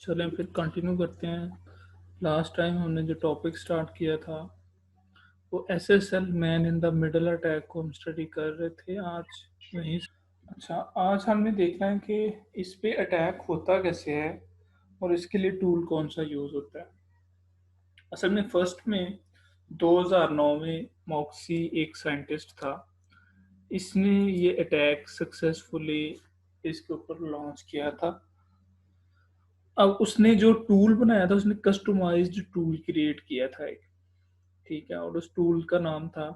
चलें फिर कंटिन्यू करते हैं। लास्ट टाइम हमने जो टॉपिक स्टार्ट किया था वो SSL man in the middle attack को हम स्टडी कर रहे थे आज वहीं से। अच्छा, आज हमने देखना है कि इस पे अटैक होता कैसे है और इसके लिए टूल कौन सा यूज़ होता है। असल में फर्स्ट में 2009 में मॉक्सी एक साइंटिस्ट था। इसने ये अटैक सक्सेसफुली इसके ऊपर लॉन्च किया था। अब उसने जो टूल बनाया था उसने कस्टमाइज्ड टूल क्रिएट किया था एक, ठीक है, और उस टूल का नाम था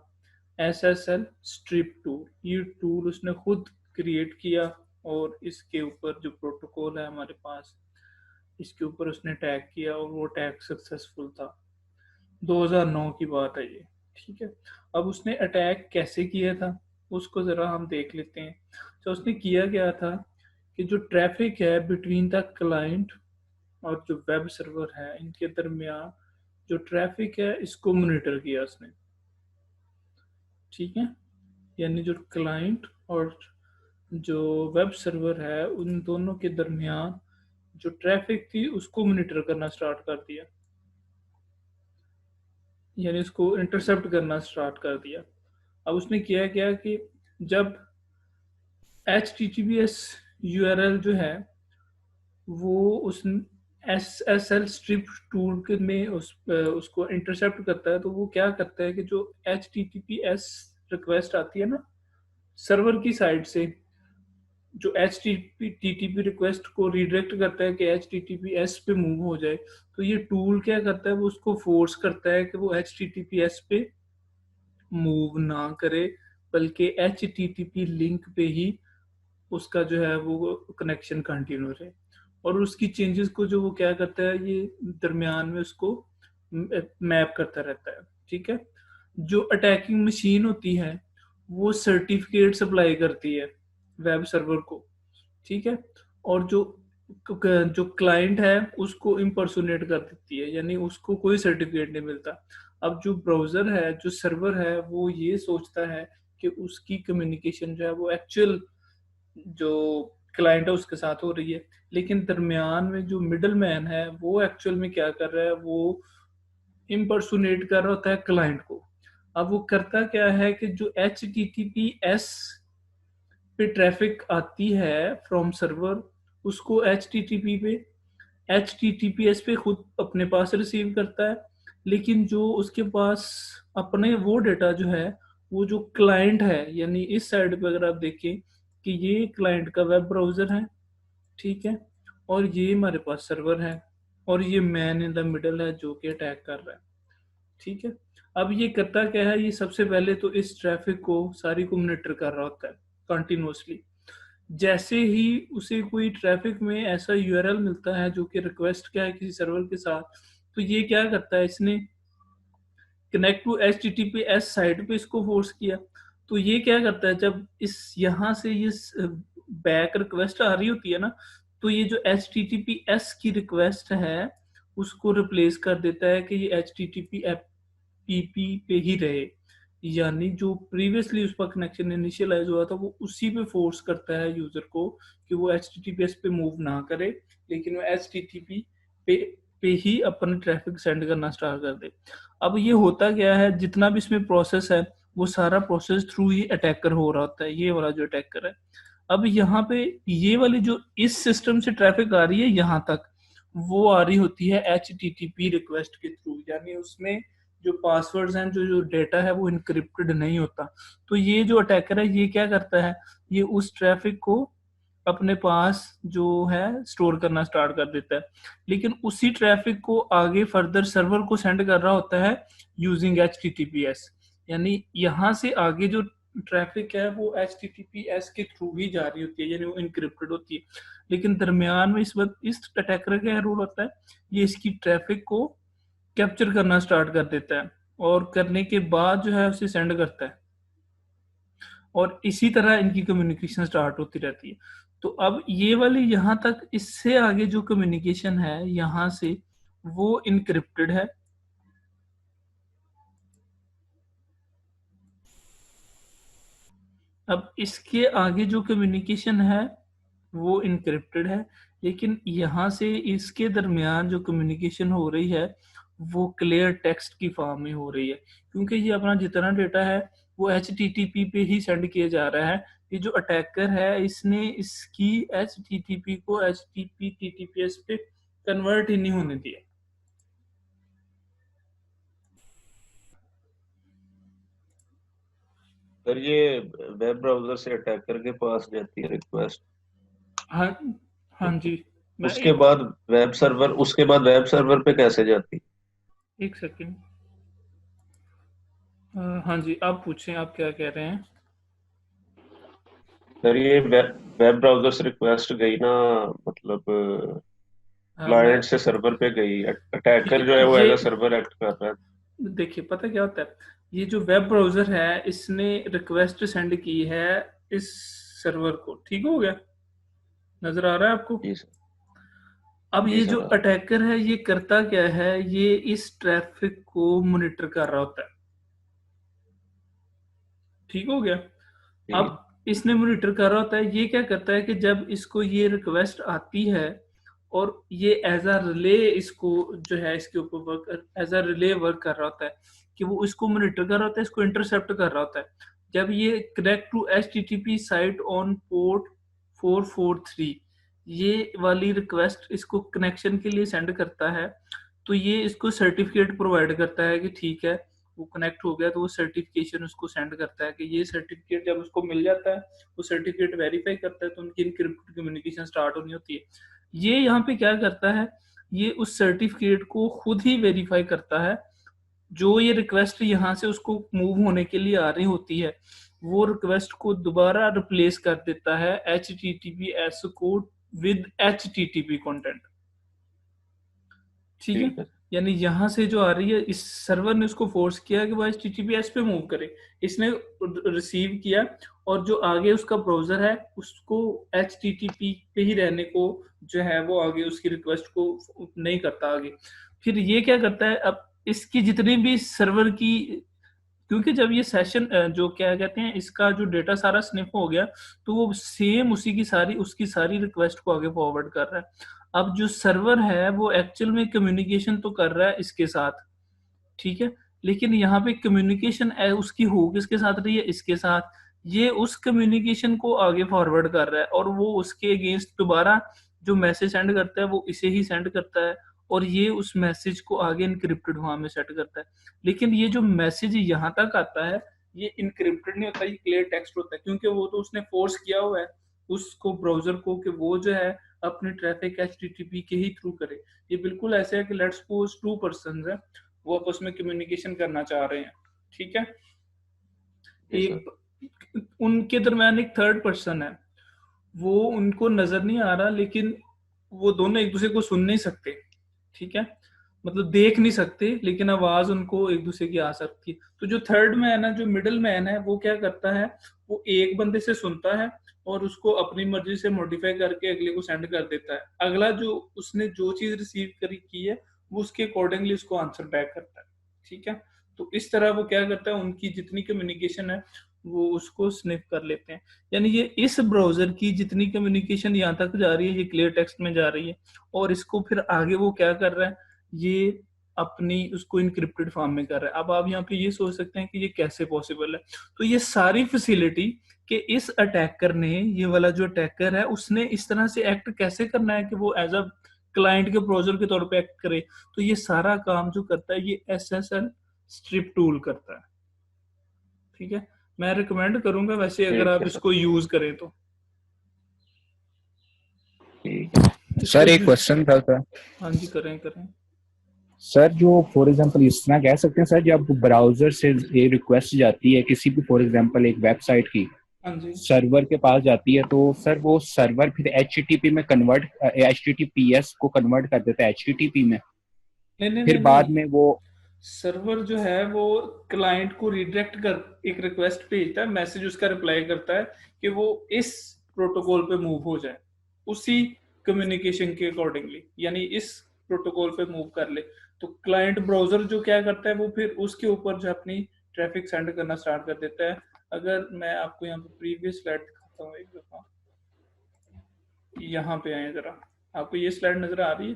एसएसएल स्ट्रिप टूल। ये टूल उसने खुद क्रिएट किया और इसके ऊपर जो प्रोटोकॉल है हमारे पास इसके ऊपर उसने टैग किया और वो टैग सक्सेसफुल था। 2009 की बात है ये, ठीक है। अब उसने अटैक कैसे किया था उसको ज़रा हम देख लेते हैं। तो उसने किया क्या था कि जो ट्रैफिक है बिटवीन द क्लाइंट और जो वेब सर्वर है इनके दरमियान जो ट्रैफिक है इसको मॉनिटर किया उसने, ठीक है। यानी जो क्लाइंट और जो वेब सर्वर है उन दोनों के दरमियान जो ट्रैफिक थी उसको मॉनिटर करना स्टार्ट कर दिया, यानी उसको इंटरसेप्ट करना स्टार्ट कर दिया। अब उसने किया क्या कि जब H T T P S U R L जो है वो उस S S L strip tool के में उसको इंटरसेप्ट करता है, तो वो क्या करता है कि जो H T T P S request आती है ना सर्वर की साइड से, जो H T T P request को रिडायरेक्ट करता है कि H T T P S पे मूव हो जाए, तो ये टूल क्या करता है वो उसको फोर्स करता है कि वो H T T P S पे मूव ना करे, बल्कि H T T P link पे ही उसका जो है वो कनेक्शन कंटिन्यू रहे। और उसकी चेंजेस को जो वो क्या करता है ये दरमियान में उसको मैप करता रहता है, ठीक है। जो अटैकिंग मशीन होती है वो सर्टिफिकेट सप्लाई करती है वेब सर्वर को, ठीक है। और जो क्लाइंट है उसको इम्पर्सोनेट कर देती है, यानी उसको कोई सर्टिफिकेट नहीं मिलता। अब जो ब्राउज़र है जो सर्वर है वो ये सोचता है कि उसकी कम्युनिकेशन जो है वो एक्चुअल जो क्लाइंट है उसके साथ हो रही है, लेकिन दरमियान में जो मिडल मैन है वो एक्चुअल में क्या कर रहा है वो इम्पर्सोनेट कर रहा होता है क्लाइंट को। अब वो करता क्या है कि जो H T T P S पे ट्रैफिक आती है फ्रॉम सर्वर उसको एच टी टी पी पे H T T P S पे खुद अपने पास रिसीव करता है, लेकिन जो उसके पास अपने वो डेटा जो है वो जो क्लाइंट है, यानी इस साइड पे अगर आप देखें कि ये क्लाइंट का वेब ब्राउज़र है, ठीक है, और ये हमारे पास सर्वर है और ये मैन इन द मिडल है जो कि अटैक कर रहा है, ठीक है। अब ये करता क्या है, ये सबसे पहले तो इस ट्रैफिक को सारी को मॉनिटर कर रहा होता है कंटिन्यूअसली। जैसे ही उसे कोई ट्रैफिक में ऐसा यूआरएल मिलता है जो कि रिक्वेस्ट क्या है किसी सर्वर के साथ, तो ये क्या करता है इसने connect to H T T P S site पे इसको फोर्स किया। तो ये क्या करता है जब इस यहाँ से ये बैक रिक्वेस्ट आ रही होती है ना, तो ये जो H T T P S की रिक्वेस्ट है उसको रिप्लेस कर देता है कि ये H T T P P P पे ही रहे, यानी जो प्रीवियसली उस पर कनेक्शन इनिशियलाइज हुआ था वो उसी पे फोर्स करता है यूजर को कि वो H T T P S पे मूव ना करे, लेकिन वो एच टी टी पी पे ही अपने ट्रैफिक सेंड करना स्टार्ट कर दे। अब ये होता क्या है, जितना भी इसमें प्रोसेस है वो सारा प्रोसेस थ्रू ही अटैकर हो रहा होता है, ये वाला जो अटैकर है। अब यहाँ पे ये वाली जो इस सिस्टम से ट्रैफिक आ रही है यहाँ तक वो आ रही होती है H T T P request के थ्रू, यानी उसमें जो पासवर्ड्स हैं जो जो डेटा है वो इनक्रिप्टेड नहीं होता। तो ये जो अटैकर है ये क्या करता है, ये उस ट्रैफिक को अपने पास जो है स्टोर करना स्टार्ट कर देता है, लेकिन उसी ट्रैफिक को आगे फर्दर सर्वर को सेंड कर रहा होता है using H T T P S. यानी यहाँ से आगे जो ट्रैफिक है वो H T T P S के थ्रू ही जा रही होती है, यानी वो इनक्रिप्टेड होती है। लेकिन दरमियान में इस वक्त इस अटैकर का रोल होता है, ये इसकी ट्रैफिक को कैप्चर करना स्टार्ट कर देता है और करने के बाद जो है उसे सेंड करता है, और इसी तरह इनकी कम्युनिकेशन स्टार्ट होती रहती है। तो अब ये वाली यहाँ तक इससे आगे जो कम्युनिकेशन है यहाँ से वो इनक्रिप्टेड है। अब इसके आगे जो कम्युनिकेशन है वो इनक्रिप्टेड है, लेकिन यहाँ से इसके दरमियान जो कम्युनिकेशन हो रही है वो क्लियर टेक्स्ट की फॉर्म में हो रही है, क्योंकि ये अपना जितना डेटा है वो HTTP पे ही सेंड किया जा रहा है। ये जो अटैकर है इसने इसकी HTTP को HTTP TTPS पे कन्वर्ट ही नहीं होने दिया। सर ये वेब ब्राउजर से अटैकर के पास जाती है रिक्वेस्ट, हाँ हाँ जी। मैं उसके बाद वेब सर्वर पे कैसे जाती? एक सेकेंड। हाँ जी, आप पूछें, आप क्या कह रहे हैं? सर ये वेब ब्राउजर से रिक्वेस्ट गई ना, मतलब मैं क्लाइंट से सर्वर पे गई, अटैकर जो है वो ये एज अ सर्वर एक्ट कर रहा है। देखिए पता क्या होता है, ये जो वेब ब्राउजर है इसने रिक्वेस्ट सेंड की है इस सर्वर को, ठीक हो गया, नजर आ रहा है आपको? जी सर। अब जी ये जो सर। अटैकर है ये करता क्या है, ये इस ट्रैफिक को मॉनिटर कर रहा होता है, ठीक हो गया। जी। अब इसने मॉनिटर कर रहा होता है, ये क्या करता है कि जब इसको ये रिक्वेस्ट आती है और ये एज अ रिले इसको जो है इसके ऊपर work as a relay work कर रहा होता है, कि वो इसको मॉनिटर कर रहा होता है, इसको इंटरसेप्ट कर रहा होता है। जब ये connect to HTTP site on port 443 ये वाली रिक्वेस्ट इसको कनेक्शन के लिए सेंड करता है, तो ये इसको सर्टिफिकेट प्रोवाइड करता है कि ठीक है वो कनेक्ट हो गया, तो वो सर्टिफिकेशन उसको सेंड करता है कि ये सर्टिफिकेट जब उसको मिल जाता है वो सर्टिफिकेट वेरीफाई करता है, तो उनकी इनक्रिप्टेड कम्युनिकेशन स्टार्ट होनी होती है। ये यहाँ पे क्या करता है, ये उस सर्टिफिकेट को खुद ही वेरीफाई करता है। जो ये रिक्वेस्ट यहाँ से उसको मूव होने के लिए आ रही होती है वो रिक्वेस्ट को दोबारा रिप्लेस कर देता है HTTPS code with HTTP content, ठीक है। ठीक है। यानी यहाँ से जो आ रही है इस सर्वर ने उसको फोर्स किया कि वो HTTPS पे मूव करे, इसने रिसीव किया, और जो आगे उसका ब्राउजर है उसको HTTP पे ही रहने को जो है वो आगे उसकी रिक्वेस्ट को नहीं करता आगे। फिर ये क्या करता है, अब इसकी जितनी भी सर्वर की, क्योंकि जब ये सेशन जो क्या कहते हैं इसका जो डेटा सारा स्निफ हो गया, तो वो सेम उसी की सारी उसकी सारी रिक्वेस्ट को आगे फॉरवर्ड कर रहा है। अब जो सर्वर है वो एक्चुअल में कम्युनिकेशन तो कर रहा है इसके साथ, ठीक है, लेकिन यहाँ पे कम्युनिकेशन उसकी हो किसके साथ रही है, इसके साथ। ये उस कम्युनिकेशन को आगे फॉरवर्ड कर रहा है और वो उसके अगेंस्ट दोबारा जो मैसेज सेंड करता है वो इसे ही सेंड करता है, और ये उस मैसेज को आगे इनक्रिप्टेड वहां में सेट करता है। लेकिन ये जो मैसेज यहाँ तक आता है ये इनक्रिप्टेड नहीं होता, ये क्लियर टेक्स्ट होता है, क्योंकि वो तो उसने फोर्स किया हुआ है उसको ब्राउजर को कि वो जो है अपनी ट्रैफिक HTTP के ही थ्रू करे। ये बिल्कुल ऐसे है कि लेट्स सपोज टू पर्सन है, वो आपस में कम्युनिकेशन करना चाह रहे हैं, ठीक है। जी सर। एक उनके दरम्यान एक थर्ड पर्सन है, वो उनको नजर नहीं आ रहा, लेकिन वो दोनों एक दूसरे को सुन नहीं सकते, ठीक है, मतलब देख नहीं सकते, लेकिन आवाज उनको एक दूसरे की आ सकती है। तो जो थर्ड मैन है, जो मिडिल मैन है, वो क्या करता है, वो एक बंदे से सुनता है और उसको अपनी मर्जी से मॉडिफाई करके अगले को सेंड कर देता है। अगला जो उसने जो चीज रिसीव करी की है वो उसके अकॉर्डिंगली उसको आंसर बैक करता है, ठीक है। तो इस तरह वो क्या करता है, उनकी जितनी कम्युनिकेशन है वो उसको स्निफ कर लेते हैं। यानी ये इस ब्राउजर की जितनी कम्युनिकेशन यहाँ तक जा रही है ये क्लियर टेक्स्ट में जा रही है, और इसको फिर आगे वो क्या कर रहा है, ये अपनी उसको इनक्रिप्टेड फॉर्म में कर रहा है। अब आप यहाँ पे ये सोच सकते हैं कि ये कैसे पॉसिबल है। तो ये सारी फैसिलिटी कि इस अटैकर ने, ये वाला जो अटैकर है उसने इस तरह से एक्ट कैसे करना है कि वो एज अ क्लाइंट के ब्राउजर के तौर पे एक्ट करे, तो ये सारा काम जो करता है ये SSL स्ट्रिप टूल करता है, ठीक है। मैं रिकमेंड करूंगा वैसे अगर ठीक आप है सर। इसको यूज करें तो ठीक है। इसको सर एक क्वेश्चन था सर। हाँ जी, करें करें। सर जो फॉर एग्जांपल इस तरह कह सकते हैं सर, जब ब्राउजर से ये रिक्वेस्ट जाती है किसी भी फॉर एग्जांपल एक वेबसाइट की हाँ जी। सर्वर के पास जाती है, तो सर वो सर्वर फिर HTTP में कन्वर्ट HTTPS को कन्वर्ट कर देता है HTTP में, नहीं नहीं फिर नहीं बाद नहीं, में वो। सर्वर जो है वो क्लाइंट को रिडायरेक्ट कर एक रिक्वेस्ट भेजता है, मैसेज उसका रिप्लाई करता है कि वो इस प्रोटोकॉल पे मूव हो जाए उसी कम्युनिकेशन के अकॉर्डिंगली, यानी इस प्रोटोकॉल पे मूव कर ले। तो क्लाइंट ब्राउजर जो क्या करता है वो फिर उसके ऊपर जो अपनी ट्रैफिक सेंड करना स्टार्ट कर देता है। अगर मैं आपको यहाँ पे प्रीवियस स्लाइड दिखाता हूँ एक दफा, यहाँ पे आए जरा। आपको ये स्लाइड नजर आ रही है?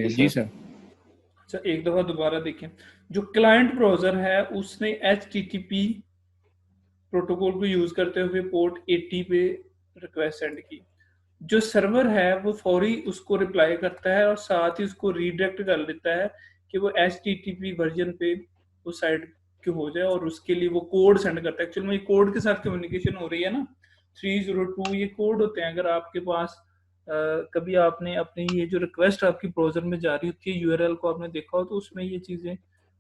जी सर। अच्छा, एक दफा दोबारा देखें। जो क्लाइंट ब्राउजर है उसने HTTP प्रोटोकॉल को यूज करते हुए पोर्ट 80 पे रिक्वेस्ट सेंड की। जो सर्वर है वो फौरी उसको रिप्लाई करता है और साथ ही उसको रीडायरेक्ट कर देता है कि वो HTTP वर्जन पे उस साइट के हो जाए, और उसके लिए वो कोड सेंड करता है। एक्चुअली में ये कोड के साथ कम्युनिकेशन हो रही है ना, 302 ये कोड होते हैं। अगर आपके पास कभी आपने अपनी ये जो रिक्वेस्ट आपकी ब्राउजर में जारी होती है URL को आपने देखा हो तो उसमें ये चीजें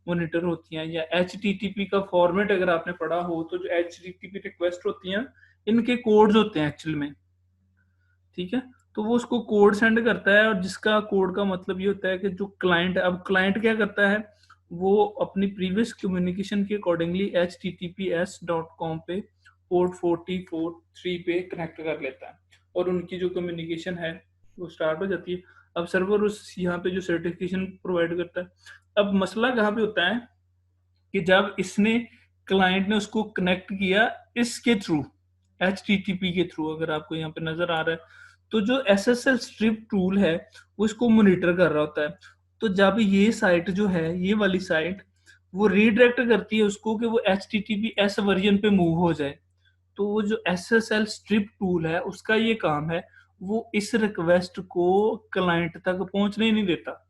मॉनिटर होती हैं। या HTTP का फॉर्मेट अगर आपने पढ़ा हो तो जो HTTP रिक्वेस्ट होती हैं इनके कोड्स होते हैं एक्चुअल में, ठीक है। तो वो उसको कोड सेंड करता है, और जिसका कोड का मतलब ये होता है कि जो क्लाइंट है, अब क्लाइंट क्या करता है, वो अपनी प्रीवियस कम्युनिकेशन के अकॉर्डिंगली https.com पे पोर्ट 4043 पे कनेक्ट कर लेता है, और उनकी जो कम्युनिकेशन है वो स्टार्ट हो जाती है। अब सर्वर उस यहाँ पे जो सर्टिफिकेशन प्रोवाइड करता है। अब मसला कहाँ पे होता है कि जब इसने क्लाइंट ने उसको कनेक्ट किया इसके थ्रू, HTTP के थ्रू, अगर आपको यहाँ पे नजर आ रहा है, तो जो SSL स्ट्रिप टूल है वो इसको मॉनिटर कर रहा होता है। तो जब ये साइट जो है, ये वाली साइट, वो रीडायरेक्ट करती है उसको कि वो HTTPS वर्जन पे मूव हो जाए, तो वो जो SSL स्ट्रिप टूल है उसका ये काम है, वो इस रिक्वेस्ट को क्लाइंट तक पहुंचने ही नहीं देता।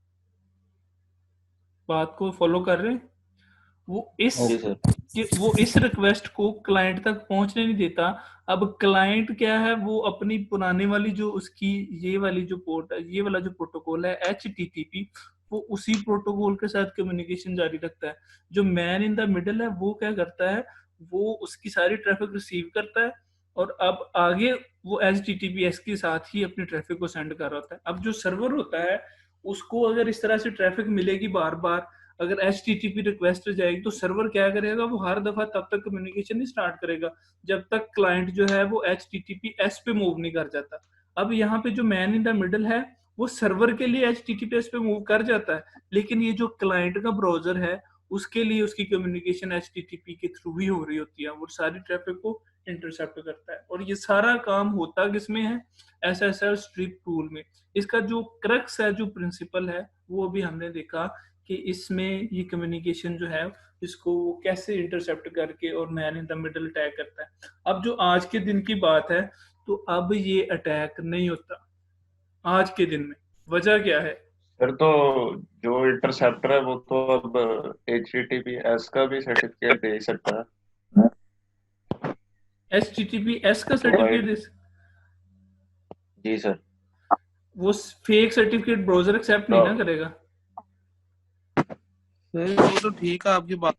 बात को फॉलो कर रहे हैं? वो इस जी सर। वो इस रिक्वेस्ट को क्लाइंट तक पहुंचने नहीं देता। अब क्लाइंट क्या है, वो अपनी पुराने वाली जो उसकी ये वाली जो पोर्ट है, ये वाला जो प्रोटोकॉल है HTTP, वो उसी प्रोटोकॉल के साथ कम्युनिकेशन जारी रखता है। जो मैन इन द मिडल है वो क्या करता है, वो उसकी सारी ट्रैफिक रिसीव करता है, और अब आगे वो HTTPS के साथ ही अपनी ट्रैफिक को सेंड कर रहा होता है। अब जो सर्वर होता है उसको अगर इस तरह से ट्रैफिक मिलेगी बार बार, अगर HTTP रिक्वेस्ट जाएगी, तो सर्वर क्या करेगा, वो हर दफा तब तक कम्युनिकेशन नहीं स्टार्ट करेगा जब तक क्लाइंट जो है वो HTTPS पे मूव नहीं कर जाता। अब यहाँ पे जो मैन इन द मिडल है वो सर्वर के लिए HTTPS पे मूव कर जाता है, लेकिन ये जो क्लाइंट का ब्राउजर है उसके लिए उसकी कम्युनिकेशन HTTP के थ्रू ही हो रही होती है, वो सारी ट्रैफिक को इंटरसेप्ट करता है। और ये सारा काम होता किसमें है, SSL स्ट्रिप टूल में। इसका जो क्रक्स है, जो प्रिंसिपल है, वो अभी हमने देखा कि इसमें ये कम्युनिकेशन जो है इसको कैसे इंटरसेप्ट करके और man in the middle attack करता है। अब जो आज के दिन की बात है, तो अब ये अटैक नहीं होता आज के दिन में। वजह क्या है? सर तो जो इंटरसेप्टर है वो तो अब HTTPS का भी सर्टिफिकेट दे सकता है। HTTPS का प्रोवाइड। सर्टिफिकेट? जी सर। वो फेक सर्टिफिकेट ब्राउजर एक्सेप्ट नहीं ना करेगा। सर वो तो ठीक है आपकी बात,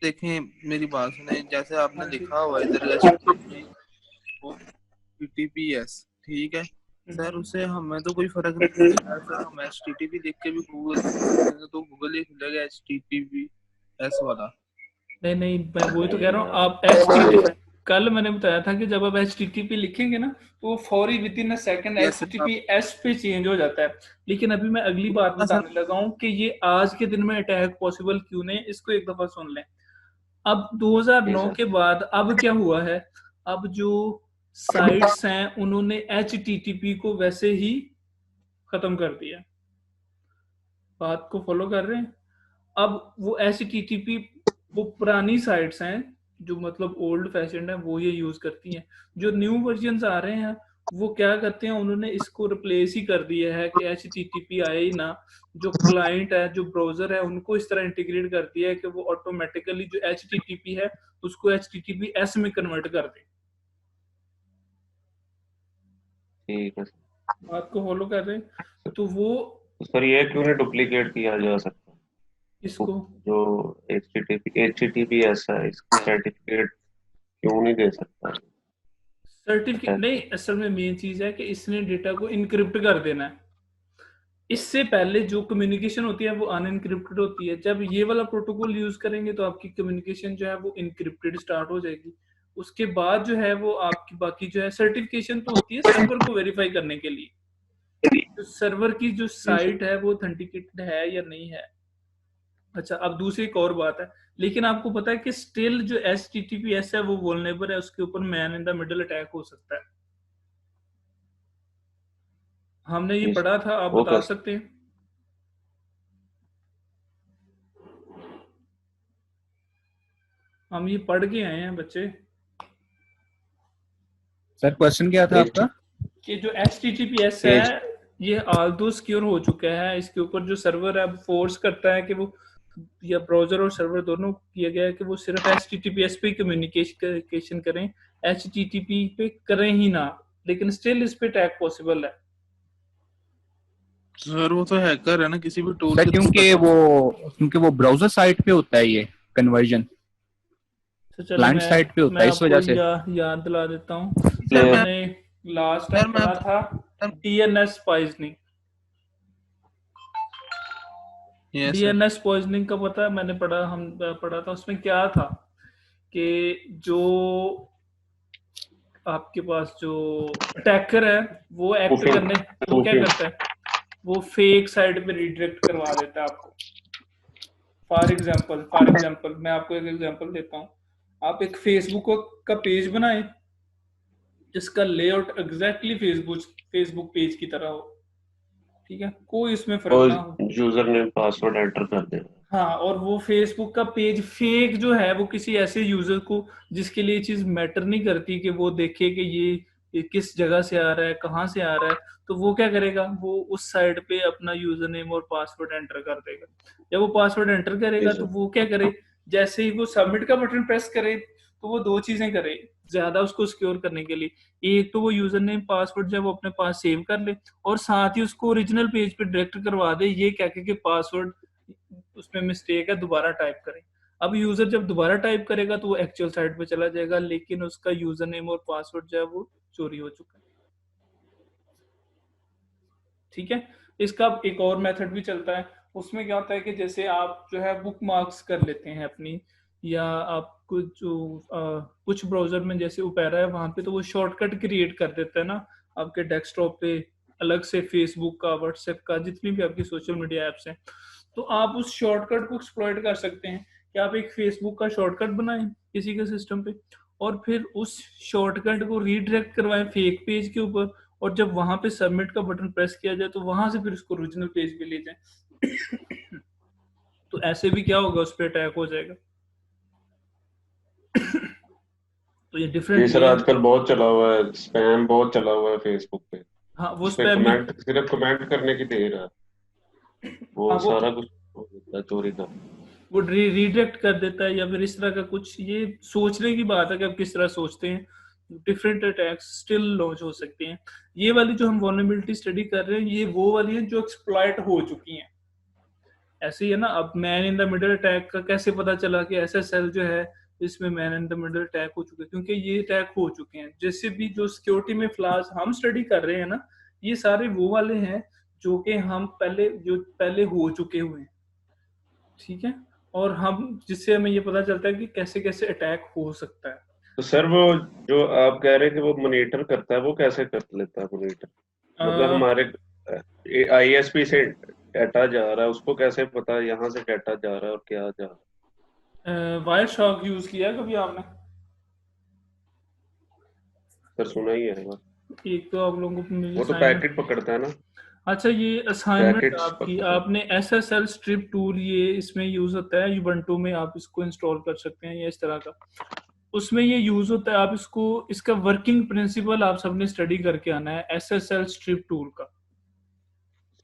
देखें मेरी बात सुने, जैसे आपने लिखा हुआ है इधर HTTPS, ठीक है सर, उससे हमें तो कोई फर्क नहीं पड़ेगा सर। हम HTTP देख के भी गूगल तो गूगल ही खुलेगा HTTPS वाला। नहीं, मैं वही तो कह रहा हूँ। आप HTTP, कल मैंने बताया था कि जब आप HTTP लिखेंगे ना तो वो फौरी with in a second HTTPS पे चेंज हो जाता है। लेकिन अभी मैं अगली बात बताने लगा हूँ कि ये आज के दिन में अटैक पॉसिबल क्यों नहीं, इसको एक दफा सुन लें। अब 2009 के बाद अब क्या हुआ है, अब जो साइट्स हैं उन्होंने HTTP को वैसे ही खत्म कर दिया। बात को फॉलो कर रहे हैं? अब वो HTTP, वो पुरानी साइट्स हैं जो मतलब ओल्ड फैशन है वो ये यूज करती हैं। जो न्यू वर्जन आ रहे हैं वो क्या करते हैं, उन्होंने इसको रिप्लेस ही कर दिया है कि HTTP आए ही ना। जो क्लाइंट है, जो ब्राउजर है, उनको इस तरह इंटीग्रेट कर दिया है कि वो ऑटोमेटिकली जो HTTP है उसको HTTPS में कन्वर्ट कर दे। ठीक है सर। बात को फॉलो कर रहे हैं? तो वो तो सर ये क्यों नहीं डुप्लीकेट किया जा सकता? इसको जो HTTPS है इसका सर्टिफिकेट क्यों नहीं दे सकता? सर्टिफिकेट नहीं, असल में मेन चीज है कि इसने डेटा को इनक्रिप्ट कर देना है। इससे पहले जो कम्युनिकेशन होती है वो अनइनक्रिप्टेड होती है। जब ये वाला प्रोटोकॉल यूज करेंगे तो आपकी कम्युनिकेशन जो है वो इनक्रिप्टेड स्टार्ट हो जाएगी। उसके बाद जो है वो आपकी बाकी जो है सर्टिफिकेशन तो होती है सर्वर को वेरीफाई करने के लिए, तो सर्वर की जो साइट है वो ऑथेंटिकेटेड है या नहीं है। अच्छा, अब दूसरी एक और बात है, लेकिन आपको पता है कि स्टिल जो HTTPS है वो वल्नरेबल है, उसके ऊपर man in the middle attack हो सकता है। हमने ये Yes. पढ़ा था, आप वो बता कर सकते हैं? हम ये पढ़ के आए हैं बच्चे सर क्वेश्चन क्या था आपका? कि जो HTTPS Page. है ये आल्दो सिक्योर हो चुका है, इसके ऊपर जो सर्वर है अब फोर्स करता है कि वो, या ब्राउजर और सर्वर दोनों किया गया है कि वो सिर्फ HTTPS पे कम्युनिकेशन करें, HTTP पे करें ही ना, लेकिन स्टिल इस पे टैग पॉसिबल है। सर वो तो हैकर है ना, किसी भी टूल सर के थ्रू क्योंकि वो ब्राउजर साइट पे होता है ये कन्वर्जन, तो चलो क्लाइंट साइट पे होता मैं है, इस आपको वजह से। याद दिला देता हूँ। सर मैं हमने लास्ट सर टाइम मैं पढ़ा था DNS poisoning. Yes sir. DNS poisoning का पता है, मैंने पढ़ा था, उसमें क्या था कि जो आपके पास जो अटैकर है वो एक्ट Spoofing. करने, वो क्या Spoofing. करता है, वो फेक साइट पे रिडायरेक्ट करवा देता है आपको। फॉर एग्जांपल मैं आपको एक एग्जांपल देता हूँ। आप एक फेसबुक का पेज बनाएं जिसका लेआउट एग्जैक्टली फेसबुक पेज की तरह हो, ठीक है, कोई इसमें फर्क और ना हो। यूजर ने पासवर्ड एंटर कर देना। हाँ, और वो फेसबुक का पेज फेक जो है वो किसी ऐसे यूजर को जिसके लिए चीज मैटर नहीं करती कि वो देखे कि ये किस जगह से आ रहा है, कहाँ से आ रहा है, तो वो क्या करेगा, वो उस साइड पे अपना यूजर नेम और पासवर्ड एंटर कर देगा। जब वो पासवर्ड एंटर करेगा Yes, तो sir. वो क्या करे, जैसे ही वो सबमिट का बटन प्रेस करे तो वो दो चीजें करे ज्यादा उसको सिक्योर करने के लिए। एक तो वो यूजर नेम पासवर्ड जब वो अपने पास सेव कर ले, और साथ ही उसको ओरिजिनल पेज पे डायरेक्ट करवा दे, ये कह के पासवर्ड उसमें मिस्टेक है, दोबारा टाइप करें। अब यूजर जब दोबारा टाइप करेगा तो वो एक्चुअल साइट पे चला जाएगा, लेकिन उसका यूजर नेम और पासवर्ड जो है वो चोरी हो चुका है। ठीक है, इसका एक और मेथड भी चलता है। उसमें क्या होता है कि जैसे आप जो है बुक मार्क्स कर लेते हैं अपनी, या आप कुछ ब्राउजर में जैसे ओपेरा है वहां पे तो वो शॉर्टकट क्रिएट कर देता है ना आपके डेस्कटॉप पे, अलग से फेसबुक का, व्हाट्सएप का, जितनी भी आपकी सोशल मीडिया एप्स हैं, तो आप उस शॉर्टकट को एक्सप्लॉइट कर सकते हैं कि आप एक फेसबुक का शॉर्टकट बनाएं किसी के सिस्टम पे, और फिर उस शॉर्टकट को रीडायरेक्ट करवाएं फेक पेज के ऊपर, और जब वहां पे सबमिट का बटन प्रेस किया जाए तो वहां से फिर उसको ओरिजिनल पेज पे ले जाए। तो ऐसे भी क्या होगा, उस पर अटैक हो जाएगा। तो ये ये डिफरेंट सर वे है। आजकल बहुत चला हुआ है, स्पैम बहुत चला हुआ है फेसबुक पे। हाँ वो उस पे स्पैम भी, कमेंट, सिर्फ कमेंट करने की देर है, वो हाँ सारा कुछ हो जाता है चोरी का। वो रीडायरेक्ट कर देता है, या फिर इस तरह का कुछ। ये सोचने की बात है कि आप किस तरह सोचते हैं। डिफरेंट अटैक्स स्टिल लॉन्च हो सकते हैं। ये वाली जो हम वल्नरेबिलिटी स्टडी कर रहे हैं, ये वो वाली है जो एक्सप्लॉइट हो चुकी हैं। ऐसे ही है ना, अब man in the middle attack का कैसे पता चला कि SSL जो है इसमें man in the middle attack हो चुका है, क्योंकि ये अटैक हो चुके हैं। जैसे भी जो सिक्योरिटी में फ्लॉज हम स्टडी कर रहे हैं ना, ये सारे वो वाले हैं जो कि हम पहले हो चुके हुए हैं, ठीक है, और हम जिससे हमें ये पता चलता है कि कैसे कैसे अटैक हो सकता है। तो सर वो जो आप कह रहे हैं कि वो मॉनिटर करता है, वो कैसे कर लेता है मॉनिटर? मतलब हमारे ISP से डाटा जा रहा है, उसको कैसे पता है यहाँ से डाटा जा रहा है और क्या जा रहा है? वायर शॉक यूज किया कभी आपने? सर सुना ही है बस। एक तो आप लोगों को मुझे वो तो असाइनमेंट, पैकेट पकड़ता है ना, अच्छा ये असाइनमेंट पैकेट्स आपकी, पकड़ता है। आपने SSL स्ट्रिप टूल, ये इसमें यूज होता है Ubuntu में, आप इसको इंस्टॉल कर सकते हैं, या इस तरह का उसमें ये यूज होता है। आप इसको, इसका वर्किंग प्रिंसिपल आप सबने स्टडी करके आना है SSL स्ट्रिप टूल का।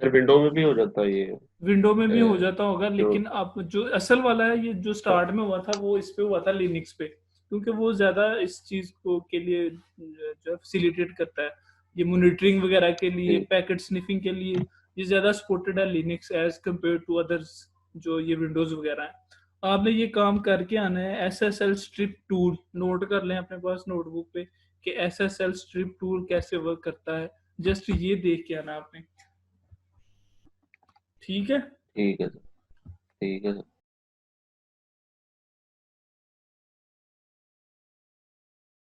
सर विंडो में भी हो जाता है ये? विंडो में भी हो अ, जाता होगा, जो लेकिन आप जो असल वाला है, ये जो स्टार्ट में हुआ था वो इस पे हुआ था लिनक्स पे, क्योंकि वो ज्यादा इस चीज को के लिए जो फैसिलिटेट करता है, ये मॉनिटरिंग वगैरह के लिए, जी, पैकेट स्निफिंग के लिए ये ज्यादा सपोर्टेड है Linux as compare to others जो ये विंडोज वगैरह है। आपने ये काम करके आना है। SSL स्ट्रिप टूल नोट कर लें अपने पास नोटबुक पे कि SSL स्ट्रिप टूल कैसे वर्क करता है, जस्ट ये देख के आना आपने, ठीक है। ठीक है सर, ठीक है सर।